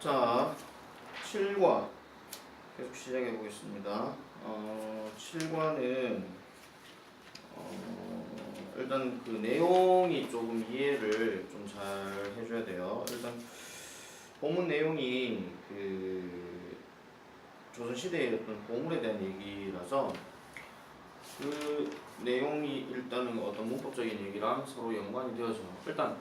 자, 7과 계속 시작해 보겠습니다. 7과는 일단 그 내용이 조금 이해를 좀 잘 해줘야 돼요. 일단 본문 내용이 그 조선시대의 어떤 보물에 대한 얘기라서 그 내용이 일단은 어떤 문법적인 얘기랑 서로 연관이 되어서 일단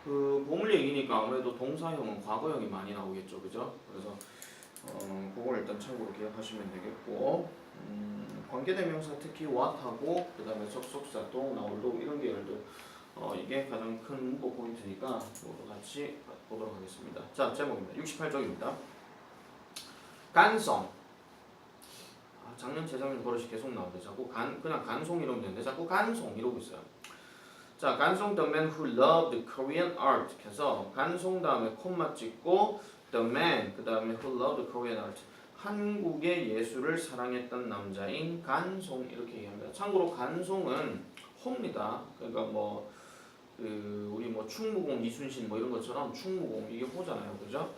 그 보물 얘기니까 아무래도 동사형은 과거형이 많이 나오겠죠, 그죠? 그래서 그걸 일단 참고로 기억하시면 되겠고, 관계대명사 특히 what하고 그 다음에 접속사 도, now, do 이런 계열들 이게 가장 큰 문법 포인트니까 이것도 같이 보도록 하겠습니다. 자, 제목입니다. 68쪽입니다. 간송. 작년, 재작년 버릇이 계속 나오는데 자꾸 그냥 간송 이러면 되는데 자꾸 간송 이러고 있어요. 자, 간송 the man who loved Korean art 해서 간송 다음에 콤마 찍고 the man 그 다음에 who loved Korean art 한국의 예술을 사랑했던 남자인 간송 이렇게 얘기합니다. 참고로 간송은 호입니다. 그러니까 뭐 우리 뭐 충무공 이순신 뭐 이런 것처럼 충무공 이게 호잖아요, 그죠?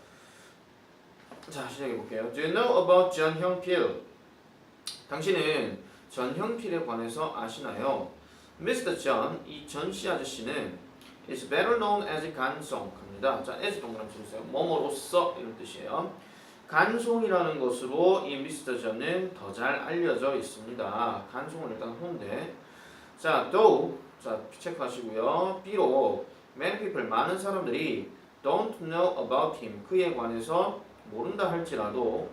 자, 시작해 볼게요. Do you know about 전형필? 당신은 전형필에 관해서 아시나요? Mr. John, 이 전씨 아저씨는 is better known as 간송 합니다. 자, as 동그라미 쳐주세요. 뭐뭐로써 이런 뜻이에요. 간송이라는 것으로 이 Mr. John은 더 잘 알려져 있습니다. 간송은 일단 호인데, 자, though, 자 체크하시고요. 비록 many people, 많은 사람들이 don't know about him, 그에 관해서 모른다 할지라도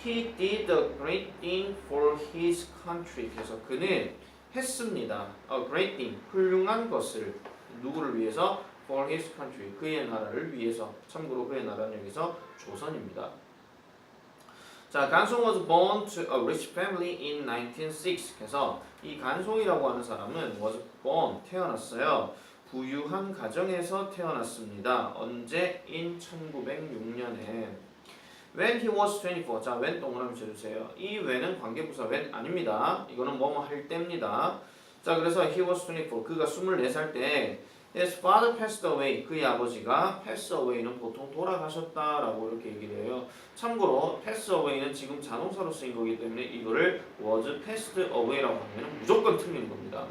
he did a great thing for his country. 그래서 그는 했습니다. A great thing, 훌륭한 것을 누구를 위해서? For his country, 그의 나라를 위해서. 참고로 그의 나라는 여기서 조선입니다. 자, 간송 was born to a rich family in 1906. 그래서 이 간송이라고 하는 사람은 was born, 태어났어요. 부유한 가정에서 태어났습니다. 언제? in 1906년에. When he was 24. 자, when 동그라미 쳐주세요. 이 when은 관계부사 when 아닙니다. 이거는 뭐뭐 할 때입니다. 자, 그래서 he was 24. 그가 24살 때 his father passed away. 그의 아버지가 pass away는 보통 돌아가셨다라고 이렇게 얘기를 해요. 참고로 pass away는 지금 자동사로 쓰인 거기 때문에 이거를 was passed away라고 하면 무조건 틀리는 겁니다.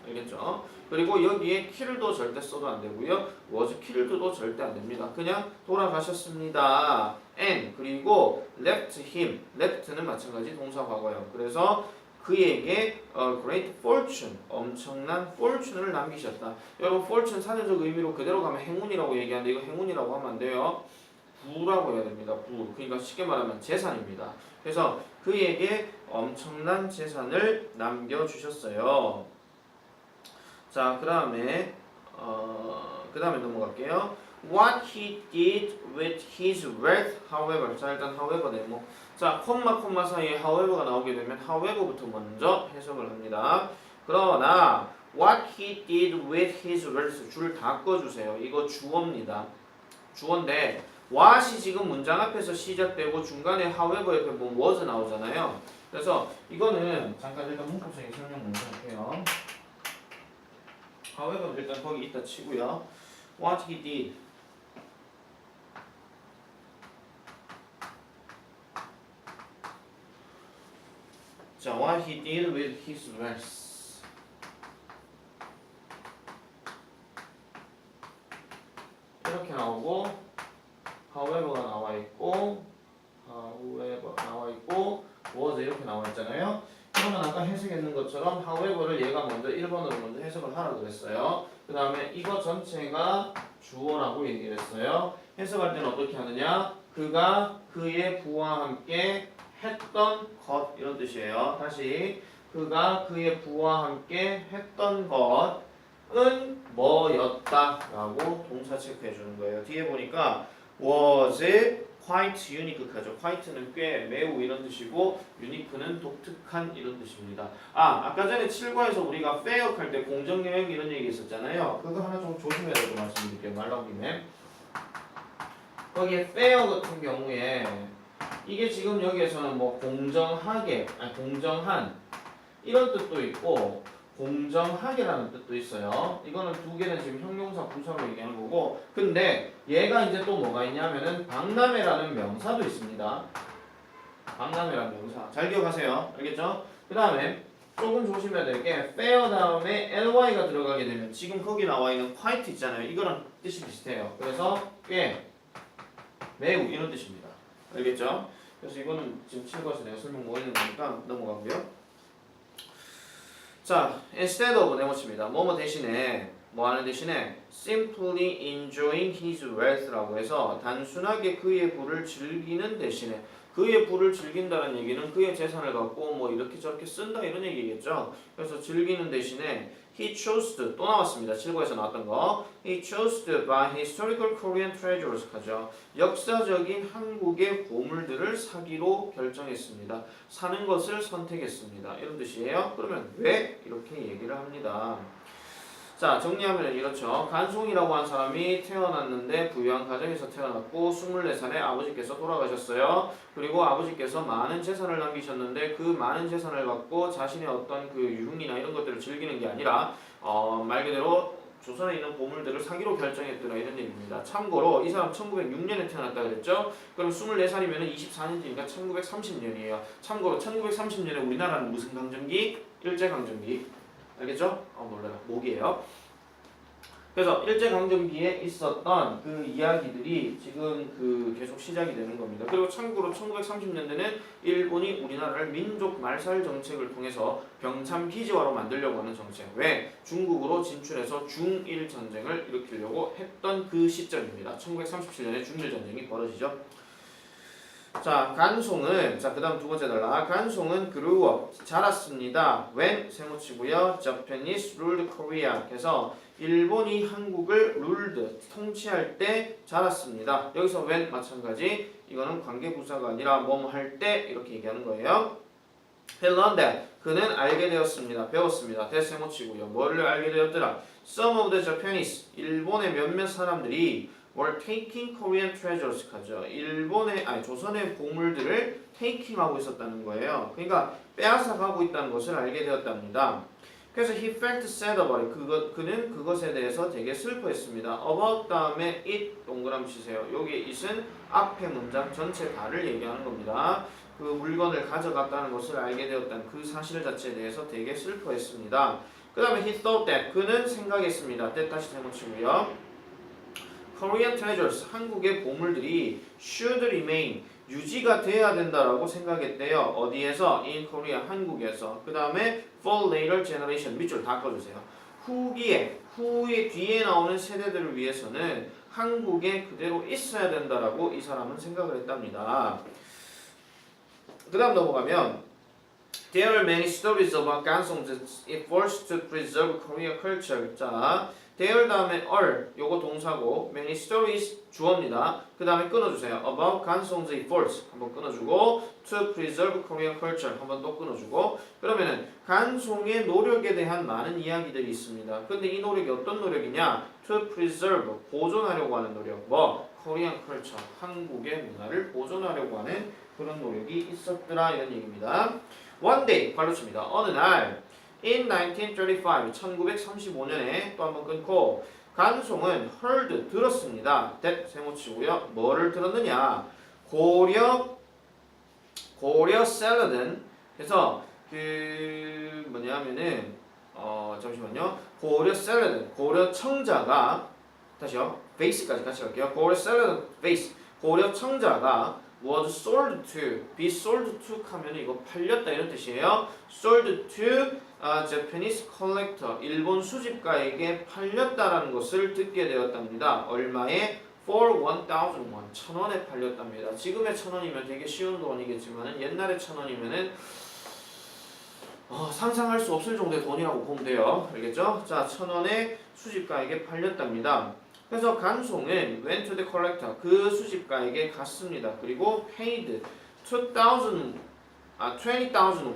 알겠죠? 그리고 여기에 killed도 절대 써도 안 되고요. was killed도 절대 안 됩니다. 그냥 돌아가셨습니다. and 그리고 left him. left는 마찬가지 동사 과거형. 그래서 그에게 great fortune, 엄청난 fortune을 남기셨다. 여러분 fortune 사전적 의미로 그대로 가면 행운이라고 얘기하는데 이거 행운이라고 하면 안 돼요. 부라고 해야 됩니다. 부. 그러니까 쉽게 말하면 재산입니다. 그래서 그에게 엄청난 재산을 남겨주셨어요. 자, 그 다음에 넘어갈게요. What he did with his wealth, however. 자, 일단 however 네모. 자, 콤마 사이에 however가 나오게 되면 however부터 먼저 해석을 합니다. 그러나 what he did with his wealth 줄 다 꺼주세요. 이거 주어입니다. 주어인데 what이 지금 문장 앞에서 시작되고 중간에 however 옆에 뭐 was 나오잖아요. 그래서 이거는 잠깐 일단 문법적인 설명 먼저 할게요. however 일단 거기 있다 치고요. What he did. 자, what he did with his wealth. 이렇게 나오고 however가 나와 있고 was 이렇게 나와 있잖아요. 그러면 아까 해석했는 것처럼 however를 얘가 먼저 1번으로 먼저 해석을 하라고 그랬어요. 그 다음에 이거 전체가 주어라고 얘기를 했어요. 해석할 때는 어떻게 하느냐? 그가 그의 부와 함께 했던 것 이런 뜻이에요. 다시 그가 그의 부와 함께 했던 것은 뭐였다 라고 동사 체크해 주는 거예요. 뒤에 보니까 was quite unique 하죠. quite는 꽤 매우 이런 뜻이고 unique는 독특한 이런 뜻입니다. 아까 전에 7과에서 우리가 fair 할 때 공정 영역 이런 얘기 있었잖아요. 그거 하나 좀 조심해야 될 거 말씀드릴게요. 말 나온 김에 거기에 fair 같은 경우에 이게 지금 여기에서는 뭐 공정하게, 공정한 이런 뜻도 있고 공정하게라는 뜻도 있어요. 이거는 두 개는 지금 형용사 부사로 얘기하는 거고, 근데 얘가 이제 또 뭐가 있냐면은 박람회라는 명사도 있습니다. 박람회라는 명사. 잘 기억하세요. 알겠죠? 그 다음에 조금 조심해야 될 게 fair 다음에 ly가 들어가게 되면 지금 거기 나와 있는 quite 있잖아요. 이거랑 뜻이 비슷해요. 그래서 꽤, 매우 이런 뜻입니다. 알겠죠? 그래서 이거는 지금 친구에서 내가 설명 뭐 있는 거니까 넘어가고요. 자, instead of 네모칩니다. 뭐뭐 대신에 뭐 하는 대신에 simply enjoying his wealth라고 해서 단순하게 그의 부를 즐기는 대신에 그의 부를 즐긴다는 얘기는 그의 재산을 갖고 뭐 이렇게 저렇게 쓴다 이런 얘기겠죠. 그래서 즐기는 대신에 he chose to 또 나왔습니다. 7구에서 나왔던 거 he chose to buy historical Korean treasures 하죠. 역사적인 한국의 보물들을 사기로 결정했습니다. 사는 것을 선택했습니다. 이런 뜻이에요. 그러면 왜 이렇게 얘기를 합니다. 자, 정리하면 이렇죠. 간송이라고 한 사람이 태어났는데 부유한 가정에서 태어났고 24살에 아버지께서 돌아가셨어요. 그리고 아버지께서 많은 재산을 남기셨는데 그 많은 재산을 갖고 자신의 어떤 그 유흥이나 이런 것들을 즐기는 게 아니라 말 그대로 조선에 있는 보물들을 사기로 결정했더라 이런 얘기입니다. 참고로 이 사람 1906년에 태어났다 그랬죠? 그럼 24살이면 24년 뒤니까 1930년이에요. 참고로 1930년에 우리나라는 무슨 강점기? 일제강점기. 알겠죠? 놀래라. 목이에요. 그래서 일제강점기에 있었던 그 이야기들이 지금 그 계속 시작이 되는 겁니다. 그리고 참고로 1930년대는 일본이 우리나라를 민족 말살 정책을 통해서 병참 기지화로 만들려고 하는 정책. 왜? 중국으로 진출해서 중일 전쟁을 일으키려고 했던 그 시점입니다. 1937년에 중일 전쟁이 벌어지죠. 자, 간송은 그 다음 두 번째 달라. 간송은 grew up 자랐습니다. when 세모치고요. Japanese ruled Korea. 그래서 일본이 한국을 ruled 통치할 때 자랐습니다. 여기서 when 마찬가지. 이거는 관계부사가 아니라 뭐뭐 할 때 이렇게 얘기하는 거예요. He learned that 그는 알게 되었습니다. 배웠습니다. that 세모치고요. 뭐를 알게 되었더라? Some of the Japanese 일본의 몇몇 사람들이 were taking Korean treasures 하죠. 조선의 보물들을 taking하고 있었다는 거예요. 그러니까 빼앗아 가고 있다는 것을 알게 되었답니다. 그래서 he felt sad about it. 그는 그것에 대해서 되게 슬퍼했습니다. about 다음에 it 동그라미 치세요. 여기 it은 앞에 문장 전체 다를 얘기하는 겁니다. 그 물건을 가져갔다는 것을 알게 되었다는 그 사실 자체에 대해서 되게 슬퍼했습니다. 그 다음에 he thought that 그는 생각했습니다. that 다시 잘못치고요. Korean treasures, 한국의 보물들이 should remain, 유지가 돼야 된다라고 생각했대요. 어디에서? In Korea, 한국에서. 그 다음에 for later generation, 밑줄 다 꺼주세요. 후에 뒤에 나오는 세대들을 위해서는 한국에 그대로 있어야 된다라고 이 사람은 생각을 했답니다. 그 다음 넘어가면 There are many stories about Gansong's efforts to preserve Korean culture. 자, there 다음에 are 요거 동사고 many stories 주어입니다. 그 다음에 끊어주세요. About Gansong's efforts 한번 끊어주고 to preserve Korean culture 한번 또 끊어주고 그러면은 간송의 노력에 대한 많은 이야기들이 있습니다. 근데 이 노력이 어떤 노력이냐? To preserve 보존하려고 하는 노력. 뭐? Korean culture 한국의 문화를 보존하려고 하는 그런 노력이 있었더라 이런 얘기입니다. One day 발로칩니다. 어느 날 in 1935 1935년에 또 한번 끊고 간송은 heard 들었습니다. that 세모치고요. 뭐를 들었느냐? 고려 샐러드는 그래서 그 뭐냐면은 잠시만요. 고려 샐러드 고려 청자가 다시요. 베이스까지 같이 갈게요. 고려 샐러드 베이스 고려 청자가 was sold to, be sold to 하면 이거 팔렸다 이런 뜻이에요. sold to Japanese collector, 일본 수집가에게 팔렸다라는 것을 듣게 되었답니다. 얼마에? for 1,000 won, 1,000원에 팔렸답니다. 지금의 1,000원이면 되게 쉬운 돈이겠지만 옛날에 1,000원이면은 상상할 수 없을 정도의 돈이라고 보면 돼요. 알겠죠? 자, 1,000원에 수집가에게 팔렸답니다. 그래서 간송은 went to the collector 그 수집가에게 갔습니다. 그리고 paid 20,000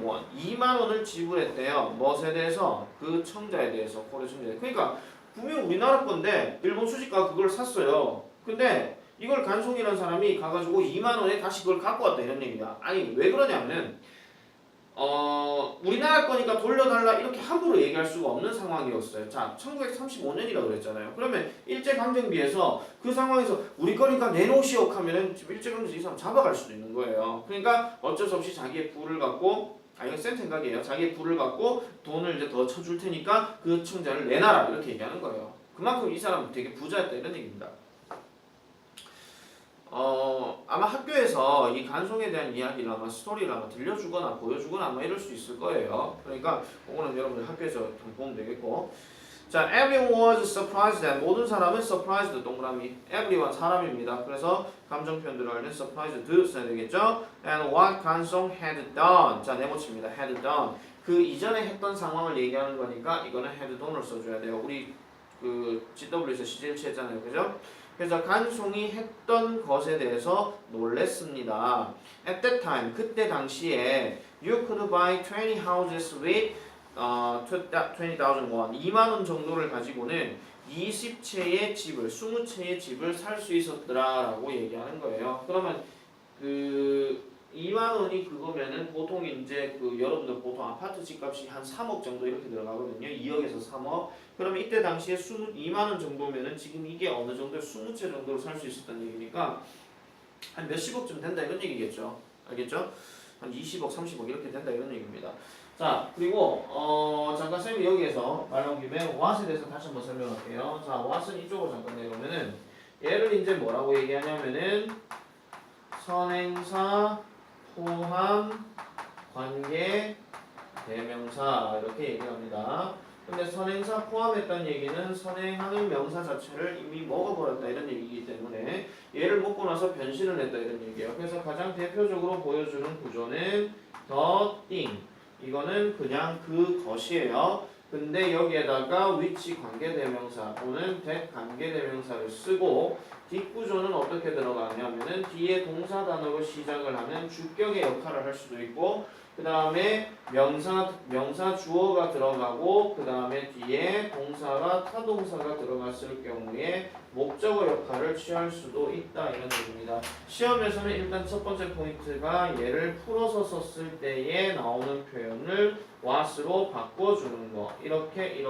won 2만 원을 지불했대요. 무엇에 대해서? 그 청자에 대해서 고려 청자에. 그러니까 분명 우리나라 건데 일본 수집가가 그걸 샀어요. 근데 이걸 간송이라는 사람이 가가지고 2만 원에 다시 그걸 갖고 왔다 이런 얘기다. 아니 왜 그러냐면은 우리나라 거니까 돌려달라 이렇게 함부로 얘기할 수가 없는 상황이었어요. 자, 1935년이라고 그랬잖아요. 그러면 일제강점기에서 그 상황에서 우리 거니까 내놓으시오 하면은 일제강점기 이 사람 잡아갈 수도 있는 거예요. 그러니까 어쩔 수 없이 자기의 부를 갖고 이건 쌤 생각이에요. 자기의 부를 갖고 돈을 이제 더 쳐줄 테니까 그 청자를 내놔라 이렇게 얘기하는 거예요. 그만큼 이 사람은 되게 부자였다 이런 얘기입니다. 아마 학교에서 이 간송에 대한 이야기를 아마 스토리를 아마 들려주거나 보여주거나 아마 이럴 수 있을 거예요. 그러니까 그거는 여러분들 학교에서 좀 보면 되겠고. 자, everyone was surprised that 모든 사람은 surprised 동그라미 everyone 사람입니다. 그래서 감정 표현들을 알는 surprised 써야 되겠죠. And what 간송 had done. 자, 네모칩니다. had done. 그 이전에 했던 상황을 얘기하는 거니까 이거는 had done을 써줘야 돼요. 우리 그 GW에서 시제일치 했잖아요. 그죠? 그래서 간송이 했던 것에 대해서 놀랬습니다. At that time, 그때 당시에 you could buy 20 houses with 20,000 won, 2만 원 정도를 가지고는 20채의 집을, 20채의 집을 살 수 있었더라라고 얘기하는 거예요. 그러면 그 2만 원이 그거면은 보통 이제 그 여러분들 보통 아파트 집값이 한 3억 정도 이렇게 들어가거든요. 2억에서 3억. 그러면 이때 당시에 2만 원 정도면은 지금 이게 어느 정도 20채 정도로 살 수 있었다는 얘기니까 한 몇십억쯤 된다 이런 얘기겠죠. 알겠죠? 한 20억, 30억 이렇게 된다 이런 얘기입니다. 자, 그리고 잠깐 쌤이 여기에서 말 나온 김에 what에 대해서 다시 한번 설명할게요. 자, what은 이쪽으로 잠깐 내려오면은 얘를 이제 뭐라고 얘기하냐면은 선행사 포함 관계 대명사 이렇게 얘기를 합니다. 근데 선행사 포함했다는 얘기는 선행하는 명사 자체를 이미 먹어버렸다 이런 얘기이기 때문에 얘를 먹고 나서 변신을 했다 이런 얘기예요. 그래서 가장 대표적으로 보여주는 구조는 the thing. 이거는 그냥 그 것이에요. 근데 여기에다가 which 관계대명사 또는 that 관계대명사를 쓰고 뒷구조는 어떻게 들어가냐면은 뒤에 동사 단어로 시작을 하는 주격의 역할을 할 수도 있고 그 다음에 명사 주어가 들어가고 그 다음에 뒤에 동사가 타동사가 들어갔을 경우에 목적어 역할을 취할 수도 있다 이런 얘기입니다. 시험에서는 일단 첫 번째 포인트가 얘를 풀어서 썼을 때에 나오는 표현을 what으로 바꿔주는 거 이렇게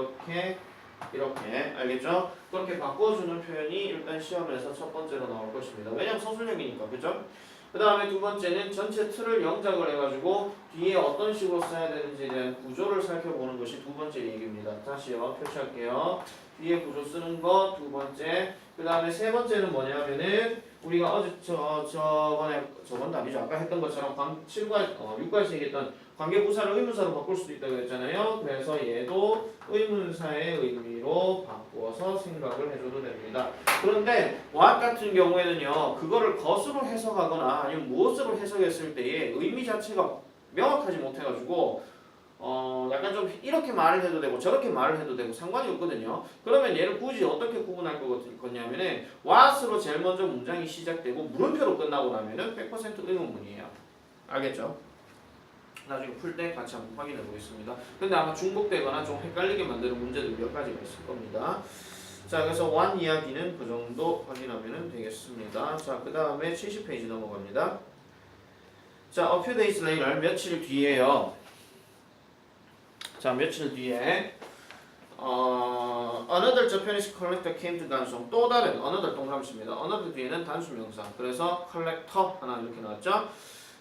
알겠죠? 그렇게 바꿔주는 표현이 일단 시험에서 첫 번째로 나올 것입니다. 왜냐면 서술형이니까 그죠? 그 다음에 두 번째는 전체 틀을 영작을 해가지고 뒤에 어떤 식으로 써야 되는지에 대한 구조를 살펴보는 것이 두 번째 얘기입니다. 다시요 표시할게요. 뒤에 구조 쓰는 거 두 번째. 그 다음에 세 번째는 뭐냐면은 우리가 어제 저번도 아니죠. 아까 했던 것처럼 6과에서 얘기했던 관계부사를 의문사로 바꿀 수도 있다고 했잖아요. 그래서 얘도 의문사의 의미로 바꾸어서 생각을 해줘도 됩니다. 그런데 what 같은 경우에는요. 그거를 것으로 해석하거나 아니면 무엇으로 해석했을 때의 의미 자체가 명확하지 못해가지고 약간 좀 이렇게 말을 해도 되고 저렇게 말을 해도 되고 상관이 없거든요. 그러면 얘를 굳이 어떻게 구분할 거냐면은 what으로 제일 먼저 문장이 시작되고 물음표로 끝나고 나면은 100% 의문문이에요. 알겠죠? 나중에 풀 때 같이 한번 확인해 보겠습니다. 근데 아마 중복되거나 좀 헷갈리게 만드는 문제들 몇 가지가 있을 겁니다. 자, 그래서 one 이야기는 그 정도 확인하면 되겠습니다. 자, 그 다음에 70페이지 넘어갑니다. 자, a few days later, 며칠 뒤에요. 자, 며칠 뒤에 another Japanese collector came to 간송. 또 다른 another 동사입니다. another 뒤에는 단수명사. 그래서 collector 하나 이렇게 나왔죠.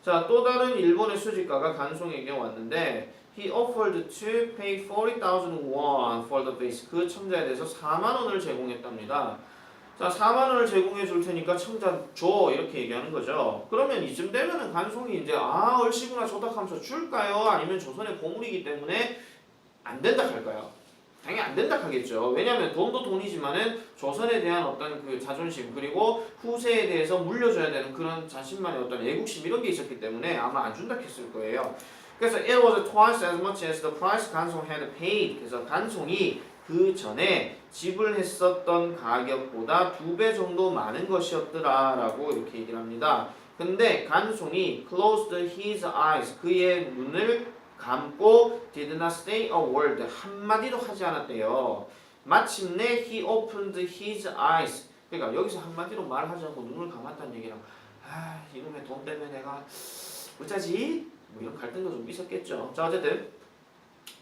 자, 또 다른 일본의 수집가가 간송에게 왔는데 he offered to pay 40,000 won for the vase. 그 청자에 대해서 4만 원을 제공했답니다. 자, 4만 원을 제공해 줄 테니까 청자 줘 이렇게 얘기하는 거죠. 그러면 이쯤 되면은 간송이 이제 얼씨구나 조닥하면서 줄까요? 아니면 조선의 보물이기 때문에 안 된다 할까요? 당연히 안 된다 하겠죠. 왜냐하면 돈도 돈이지만은 조선에 대한 어떤 그 자존심 그리고 후세에 대해서 물려줘야 되는 그런 자신만의 어떤 애국심 이런 게 있었기 때문에 아마 안 준다 했을 거예요. 그래서 it was twice as much as the price 간송 had paid. 그래서 간송이 그 전에 지불했었던 가격보다 2배 정도 많은 것이었더라라고 이렇게 얘기를 합니다. 근데 간송이 closed his eyes. 그의 눈을 감고 did not say a word. 한마디도 하지 않았대요. 마침내 he opened his eyes. 그러니까 여기서 한마디로 말하지 않고 눈을 감았다는 얘기랑 이놈의 돈 때문에 내가 어쩌지? 뭐 이런 갈등도 좀 있었겠죠. 자 어쨌든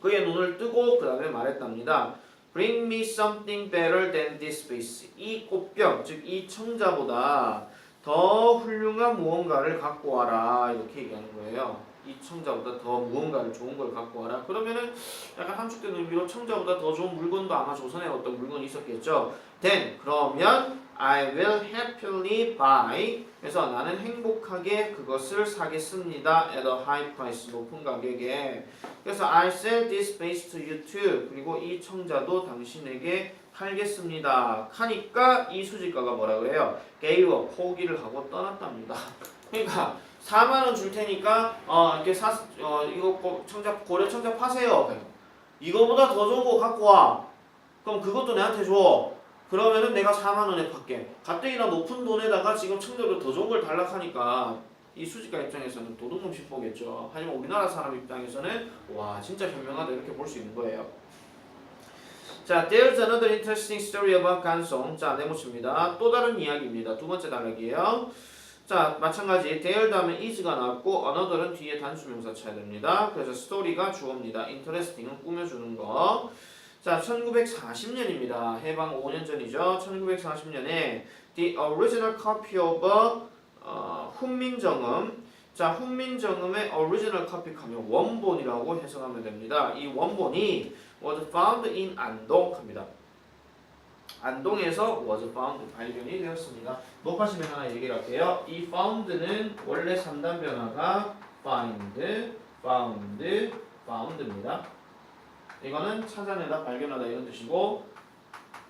그의 눈을 뜨고 그 다음에 말했답니다. Bring me something better than this space. 이 꽃병, 즉 이 청자보다 더 훌륭한 무언가를 갖고 와라 이렇게 얘기하는 거예요. 이 청자보다 더 무언가를 좋은 걸 갖고 와라. 그러면은 약간 함축된 의미로 청자보다 더 좋은 물건도 아마 조선에 어떤 물건이 있었겠죠. Then 그러면 I will happily buy. 그래서 나는 행복하게 그것을 사겠습니다. At a high price. 높은 가격에. 그래서 I sell this space to you too. 그리고 이 청자도 당신에게 팔겠습니다. 하니까 이 수집가가 뭐라 그래요? gave up. 포기를 하고 떠났답니다. 그러니까 4만 원 줄 테니까 이렇게 이거 청자 고려 청자 파세요. 이거보다 더 좋은 거 갖고 와. 그럼 그것도 내한테 줘. 그러면은 내가 4만 원에 팔게. 가뜩이나 높은 돈에다가 지금 청자보다 더 좋은 걸 달라하니까 이 수집가 입장에서는 도둑놈 싶어겠죠. 하지만 우리나라 사람 입장에서는 와 진짜 현명하다 이렇게 볼 수 있는 거예요. 자, there's another interesting story about 간송. 자, 네모칩니다. 또 다른 이야기입니다. 두 번째 단락이에요. 자, 마찬가지 there 다음에 is가 나왔고 another은 뒤에 단수명사 쳐야 됩니다. 그래서 story가 주어입니다. interesting은 꾸며주는 거. 자, 1940년입니다. 해방 5년 전이죠. 1940년에 the original copy of 훈민정음. 자, 훈민정음의 original copy 하면 원본이라고 해석하면 됩니다. 이 원본이 was found in 안동 합니다. 안동에서 was found 발견이 되었습니다. 녹화시면 하나 얘기를 할게요. 이 found는 원래 3단 변화가 find, found, found입니다. 이거는 찾아내다, 발견하다 이런 뜻이고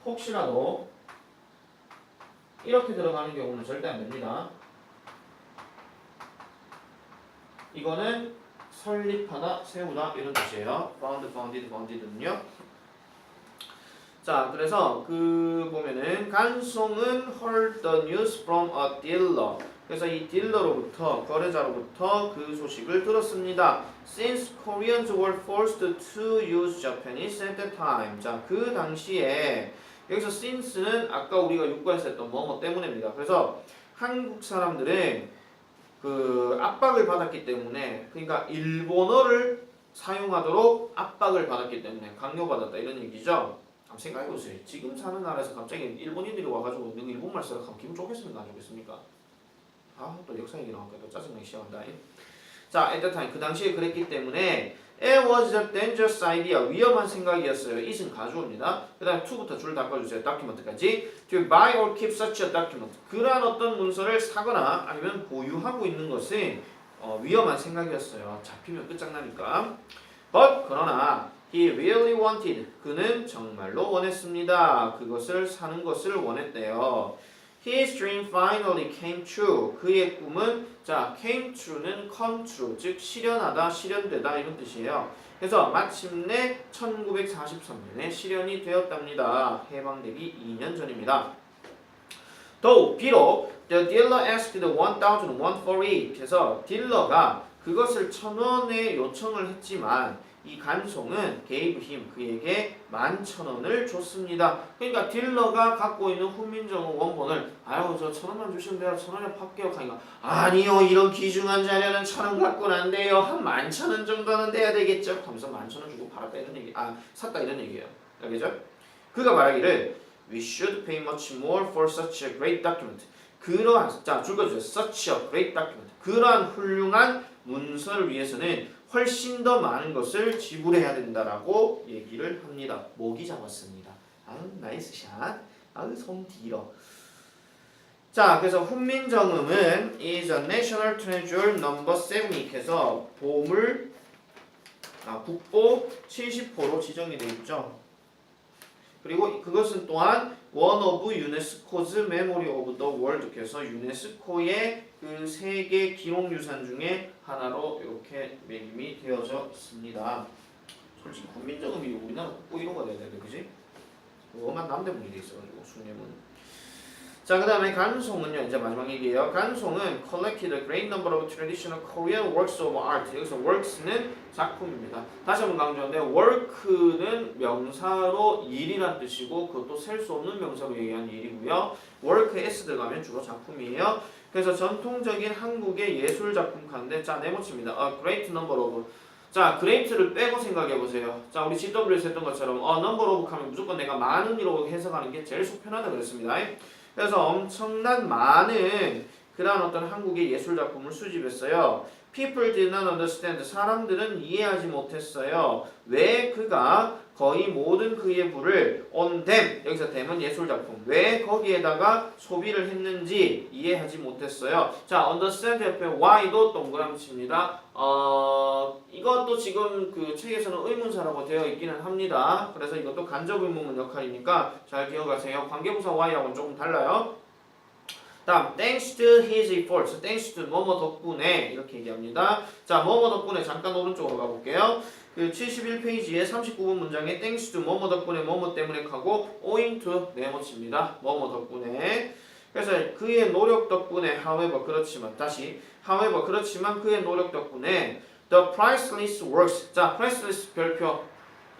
혹시라도 이렇게 들어가는 경우는 절대 안 됩니다. 이거는 설립하다, 세우다 이런 뜻이에요. found, founded, founded는요. 자, 그래서 그 보면은 간송은 heard the news from a dealer. 그래서 이 딜러로부터 거래자로부터 그 소식을 들었습니다. Since Koreans were forced to use Japanese at the time. 자, 그 당시에 여기서 since는 아까 우리가 육과에서 했던 뭐뭐 때문입니다. 그래서 한국 사람들은 그 압박을 받았기 때문에 그러니까 일본어를 사용하도록 압박을 받았기 때문에 강요받았다 이런 얘기죠. 한번 생각해보세요. 지금 사는 나라에서 갑자기 일본인들이 와가지고 너 일본말 써라 하면 기분 좋겠습니까? 안 좋겠습니까? 또 역사 얘기 나올까? 또 짜증나기 시작한다. 자, at the time 그 당시에 그랬기 때문에 it was a dangerous idea. 위험한 생각이었어요. it은 가주어입니다. 그 다음에 to부터 줄 닦아주세요. document까지. to buy or keep such a document. 그러한 어떤 문서를 사거나 아니면 보유하고 있는 것은 위험한 생각이었어요. 잡히면 끝장나니까. But 그러나 he really wanted. 그는 정말로 원했습니다. 그것을 사는 것을 원했대요. His dream finally came true. 그의 꿈은 자 came true는 come true, 즉 실현하다, 실현되다 이런 뜻이에요. 그래서 마침내 1943년에 실현이 되었답니다. 해방되기 2년 전입니다. though 비록 the dealer asked 1,000 won for it. 그래서 딜러가 그것을 1,000원에 요청을 했지만 이 간송은 gave him 그에게 11,000원을 줬습니다. 그러니까 딜러가 갖고 있는 훈민정음 원본을 아유 저 1,000원만 주시면 돼요. 1,000원에 팔게요. 하니까 아니요 이런 귀중한 자료는 1,000원 갖고는 안 돼요. 한 11,000원 정도는 돼야 되겠죠. 하면서 11,000원 주고 팔았다 이런 얘기 샀다 이런 얘기예요. 알겠죠? 그가 말하기를 We should pay much more for such a great document. 그러한 자 줄거주세요. Such a great document. 그러한 훌륭한 문서를 위해서는 훨씬 더 많은 것을 지불해야 된다라고 얘기를 합니다. 목이 잡았습니다. 나이스 샷. 손 뒤로. 자, 그래서 훈민정음은 is a national treasure number 7 해서 보물 국보 70호로 지정이 되어 있죠. 그리고 그것은 또한 one of UNESCO's memory of the world 해서 유네스코의 그 세계 기록유산 중에 하나로 이렇게 매김이 되어져 있습니다. 솔직히 국민정음이 우리나라 국보 1호가 돼야 되는데 그지? 뭐만 남대문이 돼 있어가지고 수뇌문. 자, 그 다음에 간송은요, 이제 마지막 얘기예요. 간송은 collected a great number of traditional Korean works of art. 여기서 works는 작품입니다. 다시 한번 강조하는데 work는 명사로 일이란 뜻이고 그것도 셀 수 없는 명사로 얘기하는 일이고요. work s 들어가면 주로 작품이에요. 그래서 전통적인 한국의 예술 작품 칸데 자, 네모칩니다. A great number of. 자, great를 빼고 생각해 보세요. 자, 우리 GW에서 했던 것처럼 number of 하면 무조건 내가 많은이라고 해석하는 게 제일 속 편하다 그랬습니다. 그래서 엄청난 많은 그런 어떤 한국의 예술 작품을 수집했어요. People did not understand. 사람들은 이해하지 못했어요. 왜 그가 거의 모든 그의 부를 on them, 여기서 them은 예술 작품, 왜 거기에다가 소비를 했는지 이해하지 못했어요. 자, understand 옆에 why도 동그라미 칩니다. 이것도 지금 그 책에서는 의문사라고 되어 있기는 합니다. 그래서 이것도 간접 의문문 역할이니까 잘 기억하세요. 관계부사 why하고는 조금 달라요. 다음, thanks to his efforts. thanks to 뭐뭐 덕분에 이렇게 얘기합니다. 자, 뭐뭐 덕분에 잠깐 오른쪽으로 가볼게요. 그 71페이지에 39번 문장에 thanks to 뭐뭐 덕분에 뭐뭐 때문에 하고 owing to 네모칩니다. 뭐뭐 덕분에. 그래서 그의 노력 덕분에 however 그렇지만 다시 however 그렇지만 그의 노력 덕분에 the priceless works. 자, priceless 별표.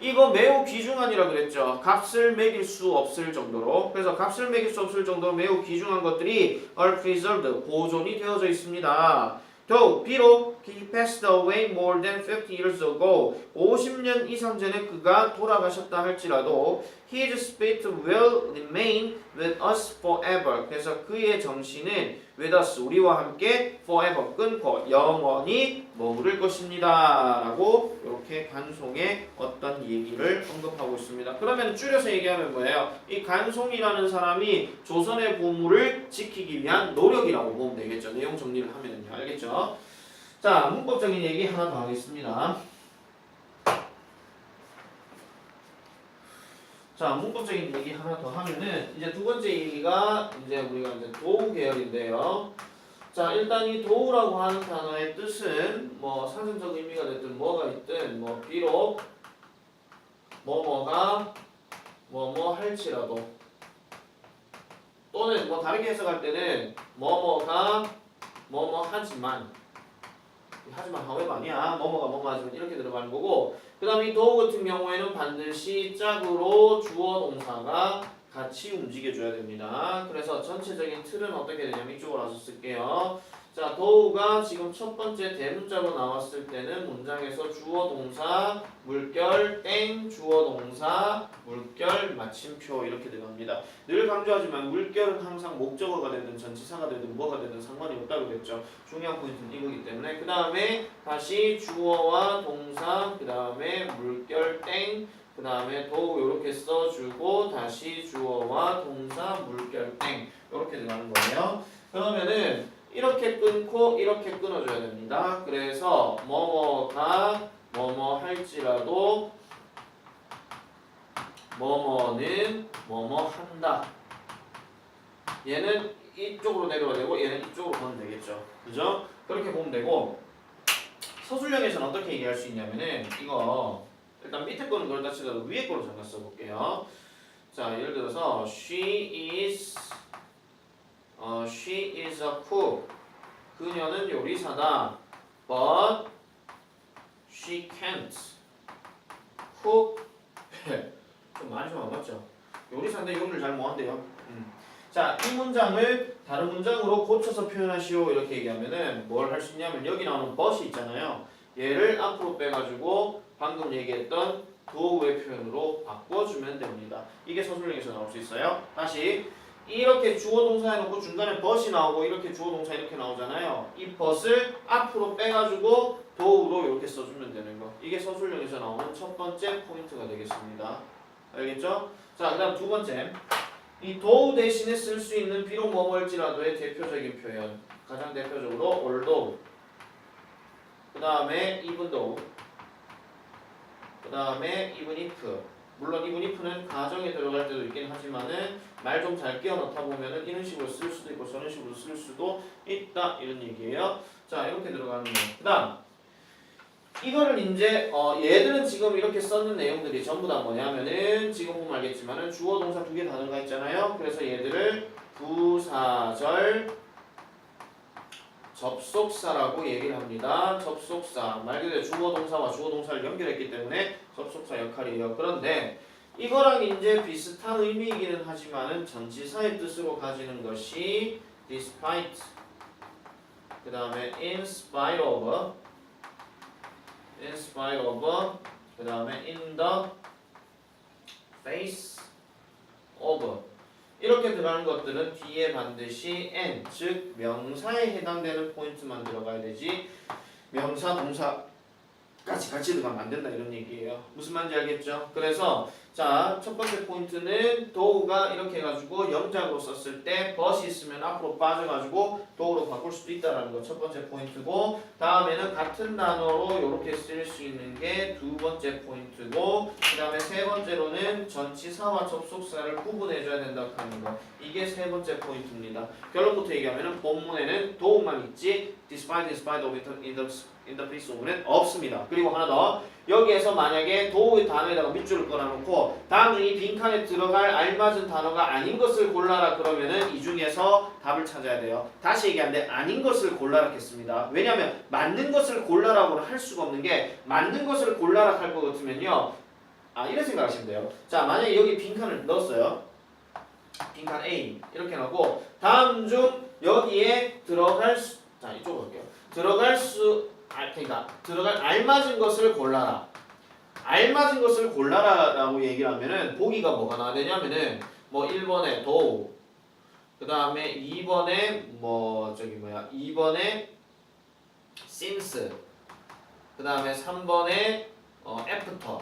이거 매우 귀중한이라 그랬죠. 값을 매길 수 없을 정도로. 그래서 값을 매길 수 없을 정도로 매우 귀중한 것들이 are preserved, 보존이 되어져 있습니다. Though, 비록 he passed away more than 50 years ago, 50년 이상 전에 그가 돌아가셨다 할지라도 his spirit will remain with us forever. 그래서 그의 정신은 with us, 우리와 함께 forever, 끊고 영원히 머무를 것입니다. 라고 이렇게 간송의 어떤 얘기를 언급하고 있습니다. 그러면 줄여서 얘기하면 뭐예요? 이 간송이라는 사람이 조선의 보물을 지키기 위한 노력이라고 보면 되겠죠. 내용 정리를 하면요. 알겠죠? 자, 문법적인 얘기 하나 더 하겠습니다. 자, 문법적인 얘기 하나 더 하면은 이제 두 번째 얘기가 이제 우리가 이제 도우 계열인데요. 자, 일단 이 도우라고 하는 단어의 뜻은 뭐 상징적 의미가 됐든 뭐가 있든 뭐 비록 뭐뭐가 뭐뭐 할지라도 또는 뭐 다르게 해석할 때는 뭐뭐가 뭐뭐 하지만 however 아니야. 뭐뭐가 뭐뭐 하지만 이렇게 들어가는 거고 그 다음에 이 도우 같은 경우에는 반드시 짝으로 주어 동사가 같이 움직여줘야 됩니다. 그래서 전체적인 틀은 어떻게 되냐면 이쪽으로 와서 쓸게요. 자, 도우가 지금 첫 번째 대문자로 나왔을 때는 문장에서 주어 동사 물결 땡 주어 동사 물결 마침표 이렇게 들어갑니다. 늘 강조하지만 물결은 항상 목적어가 되든 전치사가 되든 뭐가 되든 상관이 없다고 그랬죠. 중요한 포인트는 이거기 때문에 그 다음에 다시 주어와 동사 그 다음에 물결 땡 그 다음에 도우 이렇게 써주고 다시 주어와 동사 물결 땡 이렇게 들어가는 거예요. 그러면은 이렇게 끊고 이렇게 끊어줘야 됩니다. 그래서 뭐뭐가 뭐뭐 할지라도 뭐뭐는 뭐뭐 한다. 얘는 이쪽으로 내려야 되고 얘는 이쪽으로 가면 되겠죠. 그죠? 그렇게 보면 되고 서술형에서는 어떻게 얘기할 수 있냐면은 이거 일단 밑에 거는 그렇다 치더라도 위에 거로 잠깐 써볼게요. 자, 예를 들어서 she is a cook. 그녀는 요리사다. But she can't cook. 좀 많이 좀 안 맞죠? 요리사인데 요리를 잘 못한대요. 자, 이 문장을 다른 문장으로 고쳐서 표현하시오 이렇게 얘기하면은 뭘 할 수 있냐면 여기 나오는 but이 있잖아요. 얘를 앞으로 빼가지고 방금 얘기했던 do의 표현으로 바꿔주면 됩니다. 이게 서술형에서 나올 수 있어요. 다시 이렇게 주어 동사 해놓고 중간에 but이 나오고 이렇게 주어 동사 이렇게 나오잖아요. 이 but을 앞으로 빼가지고 do로 이렇게 써주면 되는 거. 이게 서술형에서 나오는 첫 번째 포인트가 되겠습니다. 알겠죠? 자, 그 다음 두 번째. 이 do 대신에 쓸 수 있는 비록 뭐뭐일지라도의 대표적인 표현. 가장 대표적으로 although 그 다음에 even though 그 다음에 even if. 물론 even if는 가정에 들어갈 때도 있긴 하지만은 말 좀 잘 끼워 넣다 보면은 이런 식으로 쓸 수도 있고 저런 식으로 쓸 수도 있다 이런 얘기예요. 자, 이렇게 들어가는 거. 그 다음 이거를 이제 얘들은 지금 이렇게 썼는 내용들이 전부 다 뭐냐면은 지금 보면 알겠지만은 주어 동사 두 개 다 들어가 있잖아요. 그래서 얘들을 부사절 접속사라고 얘기를 합니다. 접속사 말 그대로 주어 동사와 주어 동사를 연결했기 때문에 접속사 역할이에요. 그런데 이거랑 이제 비슷한 의미이기는 하지만은 전치사의 뜻으로 가지는 것이 despite 그 다음에 in spite of 그 다음에 in the face of 이렇게 들어가는 것들은 뒤에 반드시 n 즉 명사에 해당되는 포인트만 들어가야 되지 명사 동사까지 같이 들어가면 안 된다 이런 얘기예요. 무슨 말인지 알겠죠? 그래서 자, 첫 번째 포인트는 do가 이렇게 해가지고 영작으로 썼을 때 but이 있으면 앞으로 빠져가지고 do로 바꿀 수도 있다는 거 첫 번째 포인트고 다음에는 같은 단어로 이렇게 쓸 수 있는 게 두 번째 포인트고 그 다음에 세 번째로는 전치사와 접속사를 구분해줘야 된다고 하는 거 이게 세 번째 포인트입니다. 결론부터 얘기하면 본문에는 do만 있지 despite of in the place of는 없습니다. 그리고 하나 더 여기에서 만약에 do의 단어에다가 밑줄을 걸어놓고 다음 중 이 빈칸에 들어갈 알맞은 단어가 아닌 것을 골라라 그러면은 이 중에서 답을 찾아야 돼요. 다시 얘기하는데 아닌 것을 골라라 했습니다. 왜냐하면 맞는 것을 골라라고는 할 수가 없는 게 맞는 것을 골라라 할 것 같으면요 이런 생각하시면 돼요. 자 만약에 여기 빈칸을 넣었어요. 빈칸 A 이렇게 넣고 다음 중 여기에 들어갈 수 자 이쪽으로 갈게요. 그러니까 들어갈 알맞은 것을 골라라. 알맞은 것을 골라라라고 얘기를 하면은 보기가 뭐가 나와야 되냐면은 뭐 1번에 do 그 다음에 2번에 2번에 since 그 다음에 3번에 after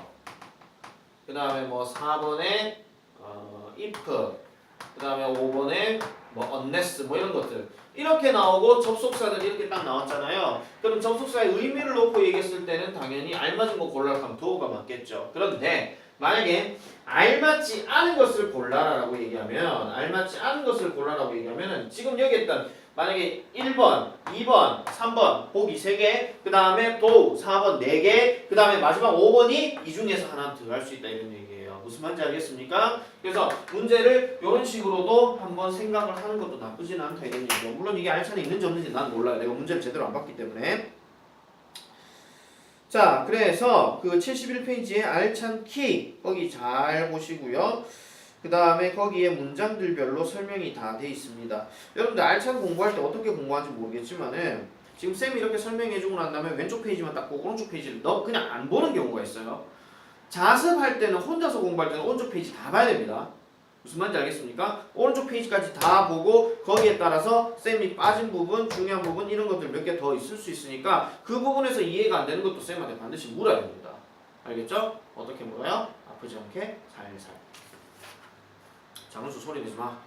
그 다음에 뭐 4번에 if 그 다음에 5번에 unless 이런 것들 이렇게 나오고 접속사들이 이렇게 딱 나왔잖아요. 그럼 접속사의 의미를 놓고 얘기했을 때는 당연히 알맞은 거 골라라 하면 do가 맞겠죠. 그런데 만약에 알맞지 않은 것을 골라라라고 얘기하면 알맞지 않은 것을 골라라고 얘기하면은 지금 여기 했던 만약에 1번, 2번, 3번 보기 3개 그 다음에 do 4번 4개 그 다음에 마지막 5번이 이 중에서 하나 들어갈 수 있다 이런 얘기예요. 무슨 말인지 알겠습니까? 그래서 문제를 이런 식으로도 한번 생각을 하는 것도 나쁘지는 않다 이런 얘기죠. 물론 이게 알찬이 있는지 없는지 난 몰라요. 내가 문제를 제대로 안 봤기 때문에. 자, 그래서 그 71페이지에 알찬 키 거기 잘 보시고요. 그 다음에 거기에 문장들별로 설명이 다 돼 있습니다. 여러분들 알찬 공부할 때 어떻게 공부하는지 모르겠지만은 지금 쌤이 이렇게 설명해주고 난 다음에 왼쪽 페이지만 딱 보고 오른쪽 페이지를 그냥 안 보는 경우가 있어요. 자습할 때는 혼자서 공부할 때는 오른쪽 페이지 다 봐야 됩니다. 무슨 말인지 알겠습니까? 오른쪽 페이지까지 다 보고 거기에 따라서 쌤이 빠진 부분, 중요한 부분 이런 것들 몇 개 더 있을 수 있으니까 그 부분에서 이해가 안 되는 것도 쌤한테 반드시 물어야 됩니다. 알겠죠? 어떻게 물어요? 아프지 않게 살살. 장훈수 소리 내지 마.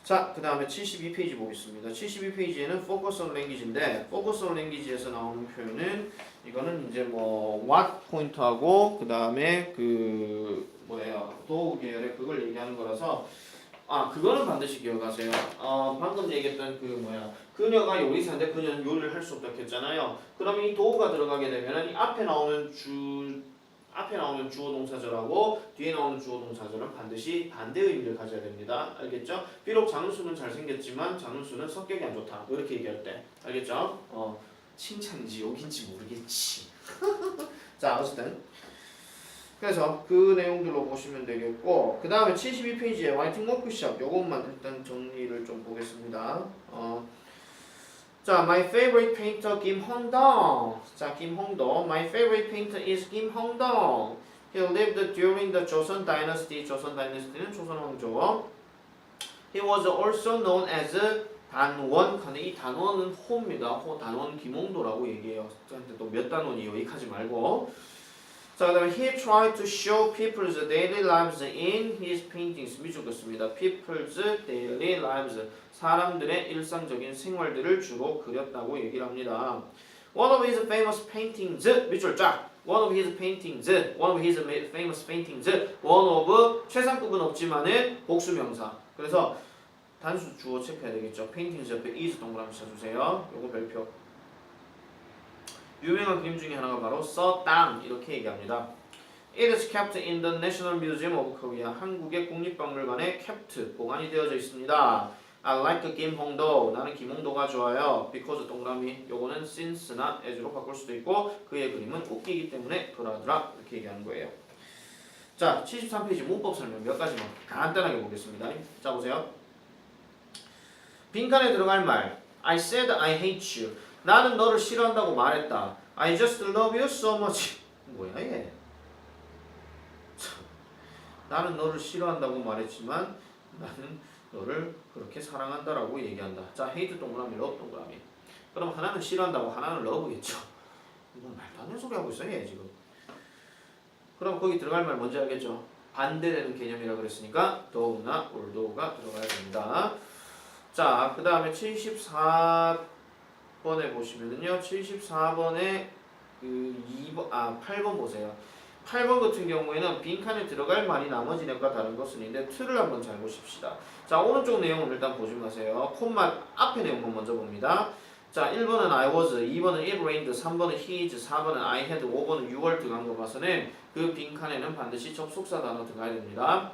자, 그 다음에 72페이지 보겠습니다. 72페이지에는 focus on language인데 focus on language에서 나오는 표현은 이거는 이제 what 포인트하고 그 다음에 do 계열의 그걸 얘기하는 거라서 그거는 반드시 기억하세요. 방금 얘기했던 그녀가 요리사인데 그녀는 요리를 할 수 없다 했잖아요. 그러면 이 do가 들어가게 되면 이 앞에 나오는 주어 동사절하고 뒤에 나오는 주어 동사절은 반드시 반대 의미를 가져야 됩니다. 알겠죠? 비록 장훈수는 잘생겼지만 장훈수는 성격이 안 좋다. 이렇게 얘기할 때. 알겠죠? 칭찬인지 욕인지 모르겠지. 자, 어쨌든 그래서 그 내용들로 보시면 되겠고 그 다음에 72페이지에 라이팅 워크샵 요것만 일단 정리를 좀 보겠습니다. 자, my favorite painter Kim Hong-dong. 자, Kim Hong-dong. My favorite painter is Kim Hong-dong. He lived during the Joseon Dynasty. Joseon Dynasty는 조선 왕조. He was also known as 단원. 근데 이 단원은 호입니다. 단원 김홍도라고 얘기해요. 또 몇 단원이에요? 얘기하지 말고. 자, 그다음에 he tried to show people's daily lives in his paintings. 미적었습니다. people's daily lives. 사람들의 일상적인 생활들을 주로 그렸다고 얘기를 합니다. One of his famous paintings. 밑줄 쫙. One of his paintings. One of his famous paintings. One of 최상급은 없지만은 복수명사. 그래서 단수 주어 체크해야 되겠죠. paintings 옆에 is 동그라미 쳐주세요. 요거 별표. 유명한 그림 중에 하나가 바로 써땅 이렇게 얘기합니다. It is kept in the National Museum of Korea. 한국의 국립박물관에 kept 보관이 되어져 있습니다. I like 김홍도. 나는 김홍도가 좋아요. because 동그라미. 요거는 since나 as로 바꿀 수도 있고 그의 그림은 웃기기 때문에 그러하더라. 이렇게 얘기하는 거예요. 자, 73페이지 문법 설명 몇 가지만 간단하게 보겠습니다. 자, 보세요. 빈칸에 들어갈 말. I said I hate you. 나는 너를 싫어한다고 말했다. I just love you so much. 뭐야 얘? 나는 너를 싫어한다고 말했지만 나는 너를 그렇게 사랑한다라고 얘기한다. 자, hate 동그라미, love 동그라미. 그럼 하나는 싫어한다고 하나는 love겠죠. 이건 말도 안 되는 소리 하고 있어 얘 지금. 그럼 거기 들어갈 말 뭔지 알겠죠? 반대되는 개념이라 그랬으니까 더우나 올도가 들어가야 됩니다. 자, 그 다음에 74번에 보시면은요. 74번에 그 8번 보세요. 8번 같은 경우에는 빈칸에 들어갈 말이 나머지 내용과 다른 것은인데 틀을 한번 잘 보십시다. 자, 오른쪽 내용을 일단 보지 마세요. 콤마 앞에 내용만 먼저 봅니다. 자, 1번은 I was, 2번은 it rained, 3번은 he is, 4번은 I had, 5번은 you were 들어간 거 봐서는 그 빈칸에는 반드시 접속사 단어 들어가야 됩니다.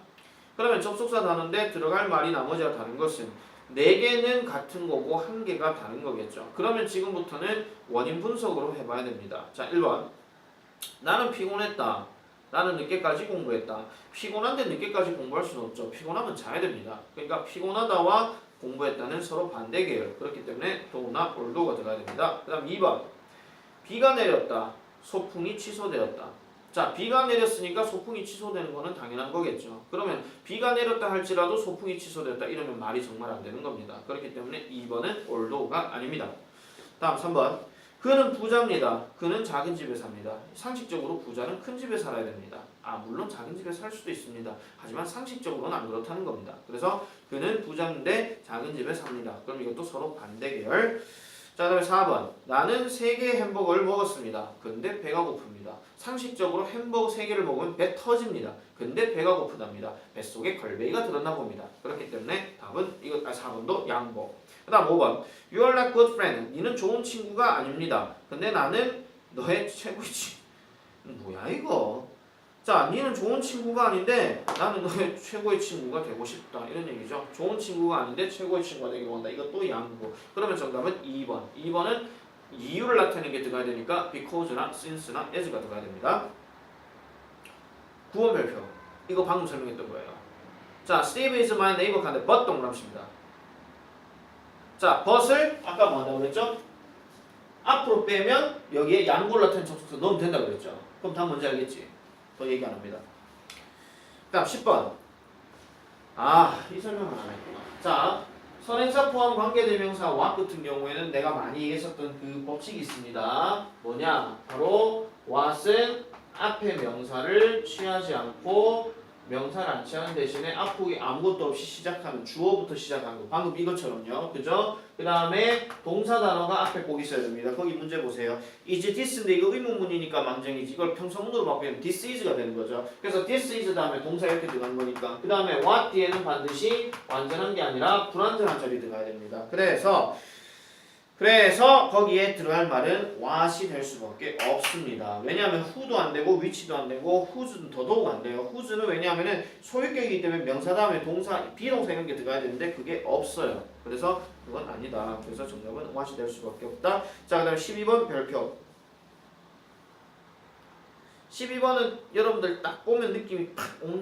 그러면 접속사 단어인데 들어갈 말이 나머지와 다른 것은 4개는 같은 거고 1개가 다른 거겠죠. 그러면 지금부터는 원인 분석으로 해봐야 됩니다. 자, 1번. 나는 피곤했다. 나는 늦게까지 공부했다. 피곤한데 늦게까지 공부할 수는 없죠. 피곤하면 자야 됩니다. 그러니까 피곤하다와 공부했다는 서로 반대 계열. 그렇기 때문에 도나 올도가 들어가야 됩니다. 그 다음 2번. 비가 내렸다. 소풍이 취소되었다. 자, 비가 내렸으니까 소풍이 취소되는 거는 당연한 거겠죠. 그러면 비가 내렸다 할지라도 소풍이 취소되었다 이러면 말이 정말 안 되는 겁니다. 그렇기 때문에 2번은 올도가 아닙니다. 다음 3번. 그는 부자입니다. 그는 작은 집에 삽니다. 상식적으로 부자는 큰 집에 살아야 됩니다. 물론 작은 집에 살 수도 있습니다. 하지만 상식적으로는 안 그렇다는 겁니다. 그래서 그는 부자인데 작은 집에 삽니다. 그럼 이것도 서로 반대 계열. 자, 다음에 4번. 나는 3개의 햄버거를 먹었습니다. 근데 배가 고픕니다. 상식적으로 햄버거 3개를 먹으면 배 터집니다. 근데 배가 고프답니다. 뱃속에 걸베이가 들었나 봅니다. 그렇기 때문에 답은 4번도 양보. 그 다음 5번. You are not good friend. 니는 좋은 친구가 아닙니다. 근데 나는 너의 최고의 친구. 뭐야 이거. 자, 니는 좋은 친구가 아닌데 나는 너의 최고의 친구가 되고 싶다. 이런 얘기죠. 좋은 친구가 아닌데 최고의 친구가 되기로 한다. 이것도 양보. 그러면 정답은 2번. 2번은 이유를 나타내는 게 들어가야 되니까 because나 since나 as가 들어가야 됩니다. 9번 별표. 이거 방금 설명했던 거예요. 자, Steve is my neighbor 간데 but 동그라미입니다. 자, but을 아까 뭐 한다고 그랬죠? 앞으로 빼면 여기에 양보를 나타내는 접속사 넣으면 된다고 그랬죠. 그럼 다 뭔지 알겠지? 더 얘기 안 합니다. 다음 10번. 이 설명을 안 했구나. 자, 선행사 포함 관계대명사 what 같은 경우에는 내가 많이 얘기했었던 그 법칙이 있습니다. 뭐냐? 바로 what은 앞에 명사를 취하지 않고 명사를 안 취하는 대신에 앞으로 아무것도 없이 시작하는 주어부터 시작하는 거. 방금 이것처럼요. 그죠? 그 다음에 동사 단어가 앞에 꼭 있어야 됩니다. 거기 문제 보세요. is this인데 이거 의문문이니까 망정이지. 이걸 평서문으로 바꾸면 this is가 되는 거죠. 그래서 this is 다음에 동사 이렇게 들어간 거니까. 그 다음에 what 뒤에는 반드시 완전한 게 아니라 불완전한 절이 들어가야 됩니다. 그래서 거기에 들어갈 말은 what이 될 수밖에 없습니다. 왜냐하면 who도 안 되고 which도 안 되고 whose는 더더욱 안 돼요. whose는 왜냐하면 소유격이기 때문에 명사 다음에 동사, 비동사 이런 게 들어가야 되는데 그게 없어요. 그래서 그건 아니다. 그래서 정답은 what이 될 수밖에 없다. 자, 그 다음에 12번 별표. 12번은 여러분들 딱 보면 느낌이 팍 오는